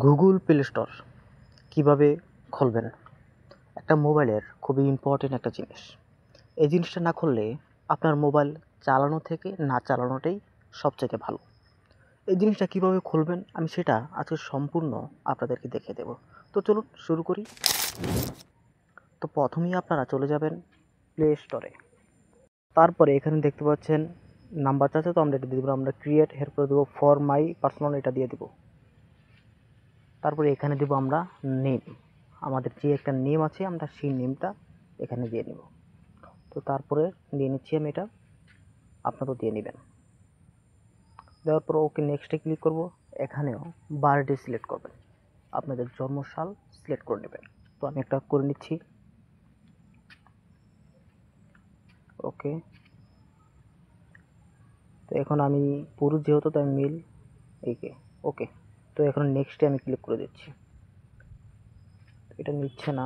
Google play store কীভাবে খুলবেন? একটা মোবাইলের খুবই ইম্পর্টেন্ট একটা জিনিস। এই জিনিসটা না খুললে আপনার মোবাইল চালানো থেকে না চালানোটাই সবথেকে ভালো। এই জিনিসটা কীভাবে খুলবেন আমি সেটা আজকে সম্পূর্ণ আপনাদেরকে দেখিয়ে দেব। তো চলুন শুরু করি। তো প্রথমেই আপনারা চলে যাবেন প্লে স্টোরে। তারপরে এখানে দেখতে পাচ্ছেন নাম্বার চাচ্ছে, তো আমরা এটা দিয়ে দেবো, আমরা ক্রিয়েট এরপর দেবো ফর মাই পার্সোনাল, এটা দিয়ে দেবো। তারপরে এখানে দেবো আমরা নেম, আমাদের যে একটা নেম আছে আমরা সেই নেমটা এখানে দিয়ে নেব। তো তারপরে দিয়ে নিচ্ছি আমি এটা, আপনারাও দিয়ে নেবেন। দেওয়ার পর ওকে নেক্সটে ক্লিক করব। এখানেও বার্থডে সিলেক্ট করবেন, আপনাদের জন্মসাল সিলেক্ট করে নেবেন। তো আমি একটা করে নিচ্ছি, ওকে। তো এখন আমি পুরুষ যেহেতু, তো আমি মেল, এইকে ওকে। তো এখন নেক্সটে আমি ক্লিক করে দিচ্ছি। এটা নিচ্ছে না,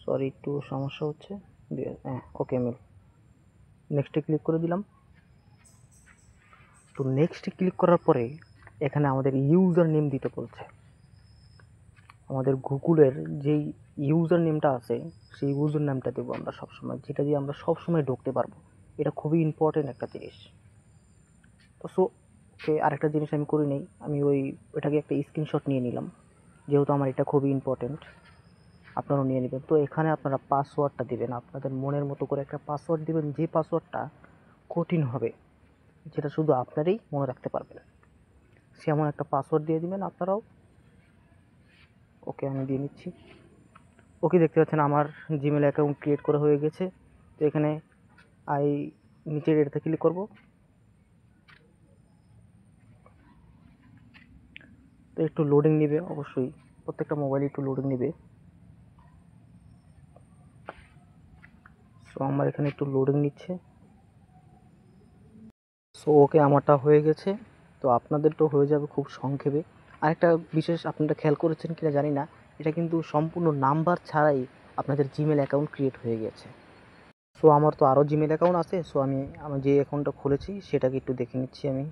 সরি একটু সমস্যা হচ্ছে। হ্যাঁ ওকে, মেল। নেক্সটে ক্লিক করে দিলাম। তো নেক্সটে ক্লিক করার পরে এখানে আমাদের ইউজার নেম দিতে বলছে। আমাদের গুগলের যেই ইউজার নেমটা আছে সেই ইউজার নেমটা দেবো আমরা সবসময়, যেটা দিয়ে আমরা সবসময় ঢুকতে পারবো। এটা খুবই ইম্পর্টেন্ট একটা জিনিস। তো ওকে, আরেকটা জিনিস আমি করি নেই, আমি ওইটাকে একটা স্ক্রিনশট নিয়ে নিলাম, যেহেতু আমার এটা খুবই ইম্পর্টেন্ট। আপনারাও নিয়ে নেবেন। তো এখানে আপনারা পাসওয়ার্ডটা দেবেন, আপনাদের মনের মতো করে একটা পাসওয়ার্ড দেবেন, যে পাসওয়ার্ডটা কঠিন হবে, যেটা শুধু আপনারই মনে রাখতে পারবেন, সেমন একটা পাসওয়ার্ড দিয়ে দিবেন আপনারাও। ওকে, আমি দিয়ে নিচ্ছি। ওকে, দেখতে পাচ্ছেন আমার জিমেল অ্যাকাউন্ট ক্রিয়েট করা হয়ে গেছে। তো এখানে নিচের এটাতে ক্লিক করব। তো একটু লোডিং নেবে, অবশ্যই প্রত্যেকটা মোবাইলে একটু লোডিং নেবে। সো আমার এখানে একটু লোডিং নিচ্ছে। সো ওকে, আমারটা হয়ে গেছে। তো আপনাদেরটাও হয়ে যাবে খুব সংক্ষেপে। আরেকটা বিশেষ, আপনারা খেয়াল করেছেন কিনা জানি না, এটা কিন্তু সম্পূর্ণ নাম্বার ছাড়াই আপনাদের জিমেল অ্যাকাউন্ট ক্রিয়েট হয়ে গেছে। সো আমার তো আরও জিমেল অ্যাকাউন্ট আছে, সো আমি আমার যে অ্যাকাউন্টটা খুলেছি সেটাকে একটু দেখে নিচ্ছি আমি।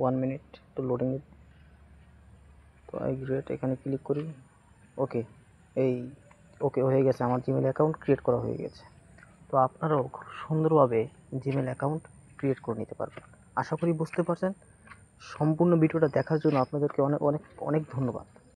1 মিনিট, একটু লোডিং। তো গ্রেট, এখানে ক্লিক করি। ওকে, এই ওকে হয়ে গেছে, আমার জিমেল অ্যাকাউন্ট ক্রিয়েট করা হয়ে গেছে। তো আপনারাও খুব সুন্দরভাবে জিমেল অ্যাকাউন্ট ক্রিয়েট করে নিতে পারবেন। আশা করি বুঝতে পারছেন। সম্পূর্ণ ভিডিওটা দেখার জন্য আপনাদেরকে অনেক অনেক অনেক ধন্যবাদ।